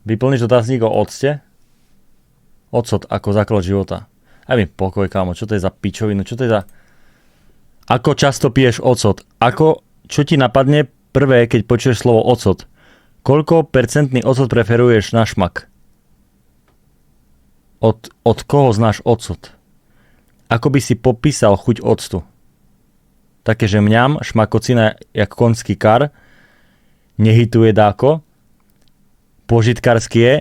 Vyplníš otáznik o octe? Ocot ako základ života. Aj mi pokoj, kámo, čo to je za pičovinu, čo to je za... Ako často piješ ocot? Čo ti napadne prvé, keď počuješ slovo ocot? Koľko percentný ocot preferuješ na šmak? Od koho znáš ocot? Ako by si popísal chuť octu? Také, že mňam, šmakocina jak konský kar, nehituje dáko, požitkársky je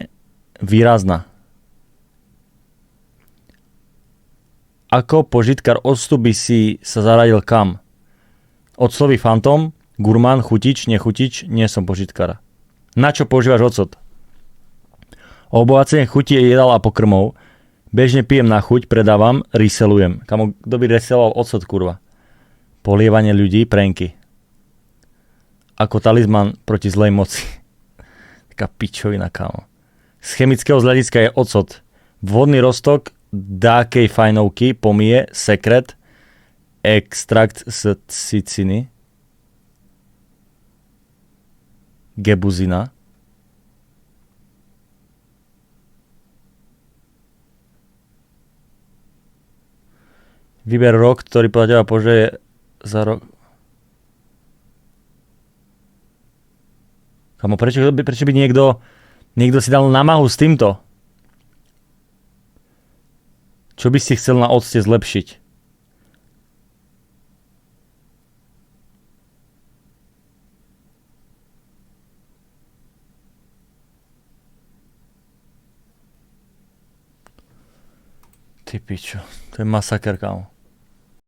výrazná. Ako požitkár octu by si sa zaradil kam? Od slovy fantom, gurmán, chutič, nechutič, nie som požitkár. Na čo používaš ocot? Obohacenie chuti jedál a pokrmov. Bežne pijem na chuť, predávam, reselujem. Kamo, kto by reseloval ocot, kurva? Polievanie ľudí, pranky. Ako talizman proti zlej moci. Taká pičovina, kámo. Z chemického hľadiska je ocot. Vodný roztok dákej fajnovky, pomie, sekret, extrakt z ciciny, gebuzina. Vyber rok, ktorý podľa teba požije za rok. Kamo, prečo by niekto si dal námahu s týmto? Čo by si chcel na octe zlepšiť? Ty pičo, to je masaker, kámo.